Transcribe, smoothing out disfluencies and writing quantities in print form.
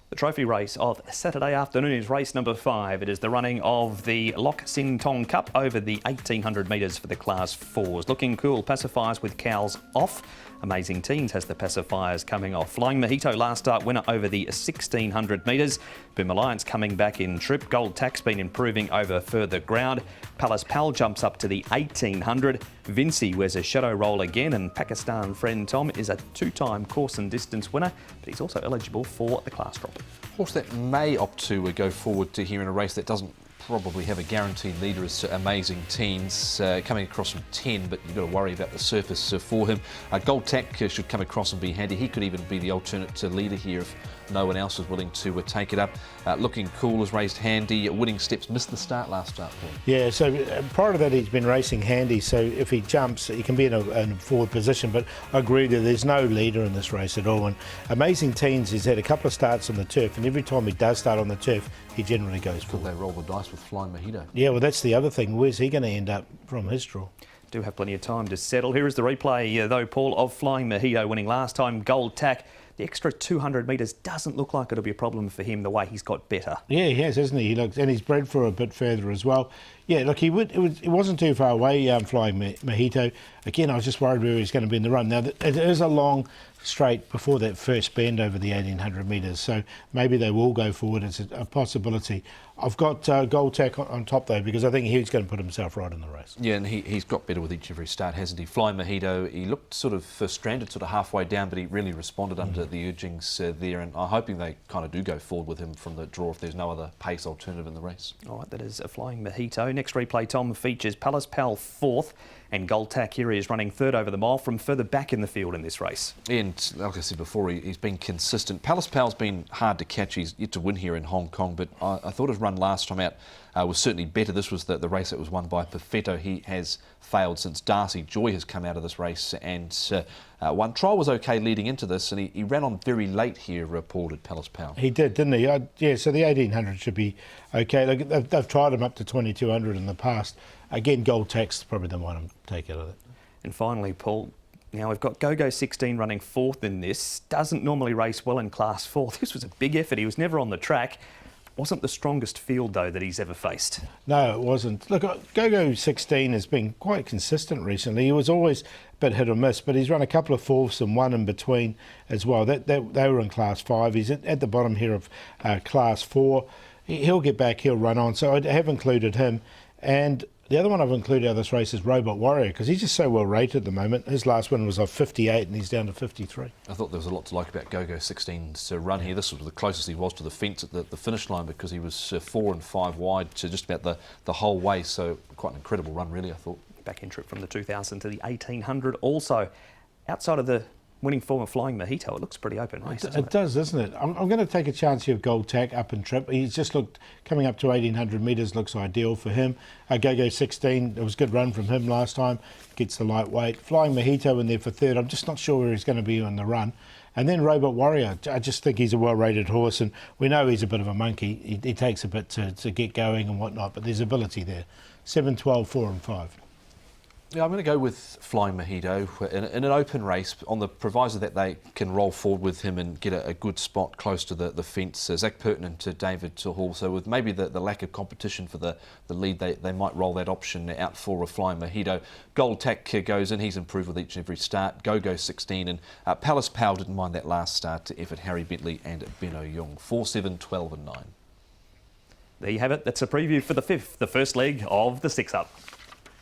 The trophy race of Saturday afternoon is race number 5. It is the running of the Loch Sin Tong Cup over the 1800 metres for the Class 4s. Looking cool, pacifiers with cowls off. Amazing Teens has the pacifiers coming off. Flying Mojito last start winner over the 1600 metres. Boom Alliance coming back in trip. Gold Tack's been improving over further ground. Palace Pal jumps up to the 1800. Vinci wears a shadow roll again, and Pakistan friend Tom is a 2-time course and distance winner, but he's also eligible for the class drop. Horse that may opt to go forward to here in a race that doesn't probably have a guaranteed leader is Amazing Teens, coming across from 10, but you've got to worry about the surface for him. Gold Tack should come across and be handy. He could even be the alternate leader here if no one else is willing to take it up. Looking Cool has raised handy. Winning Steps missed the start last start, Paul. Yeah, so prior to that he's been racing handy, so if he jumps he can be in a forward position, but I agree that there's no leader in this race at all. And Amazing Teens has had a couple of starts on the turf, and every time he does start on the turf he generally goes Could forward. they roll the dice with Flying Mojito? Yeah, well that's the other thing. Where's he going to end up from his draw? Do have plenty of time to settle. Here is the replay, though, Paul, of Flying Mojito winning last time. Gold Tack. The extra 200 metres doesn't look like it'll be a problem for him the way he's got better. Yeah, he has, hasn't he? And he's bred for a bit further as well. Yeah, look, it wasn't too far away, Flying Mojito. Again, I was just worried where he's going to be in the run. Now, it is a long straight before that first bend over the 1800 metres, so maybe they will go forward. It's a possibility. I've got Gold Tack on top, though, because I think he's going to put himself right in the race. Yeah, and he's got better with each every start, hasn't he? Flying Mojito, he looked sort of stranded sort of halfway down, but he really responded under the urgings there, and I'm hoping they kind of do go forward with him from the draw if there's no other pace alternative in the race. All right, that is a Flying Mojito. Next replay, Tom, features Palace Pal 4th, and Gold Tack here is running 3rd over the mile from further back in the field in this race. And like I said before, he's been consistent. Palace Pal's been hard to catch. He's yet to win here in Hong Kong, but I thought his run last time out was certainly better. This was the race that was won by Perfetto. He has failed since Darcy Joy has come out of this race, and one trial was okay leading into this, and he ran on very late here, reported Palace Pal. He did, didn't he? Yeah, so the 1800 should be okay. They've tried him up to 2200 in the past. Again, Gold Tack's probably the one to take out of it. And finally, Paul, now we've got Go-Go 16 running 4th in this. Doesn't normally race well in Class 4. This was a big effort. He was never on the track. Wasn't the strongest field, though, that he's ever faced. No, it wasn't. Look, Go-Go 16 has been quite consistent recently. He was always a bit hit or miss, but he's run a couple of 4ths and one in between as well. They were in Class 5. He's at the bottom here of Class 4. He'll get back, he'll run on. So I have included him. And the other one I've included out of this race is Robot Warrior, because he's just so well rated at the moment. His last win was off 58 and he's down to 53. I thought there was a lot to like about Go-Go 16's run here. This was the closest he was to the fence at the finish line, because he was 4 and 5 wide to just about the whole way. So quite an incredible run, really, I thought. Back in trip from the 2000 to the 1800. Also, outside of the winning form of Flying Mojito, it looks pretty open race. It does, doesn't it? I'm going to take a chance here of Gold Tack up and trip. He's just looked, coming up to 1800 metres looks ideal for him. Go-Go 16, it was a good run from him last time, gets the lightweight. Flying Mojito in there for 3rd. I'm just not sure where he's going to be on the run. And then Robot Warrior, I just think he's a well-rated horse, and we know he's a bit of a monkey. He takes a bit to get going and whatnot, but there's ability there. 7, 12, 4 and 5. Yeah, I'm going to go with Flying Mojito in an open race on the proviso that they can roll forward with him and get a good spot close to the fence. Zach Purton and to David Hall. So with maybe the lack of competition for the lead, they might roll that option out for a Flying Mojito. Gold Tack goes in. He's improved with each and every start. Go-Go 16 and Palace Pal didn't mind that last start to effort. Harry Bentley and Benno Young. 4, 7, 12 and 9. There you have it. That's a preview for the 5th, the first leg of the 6-up.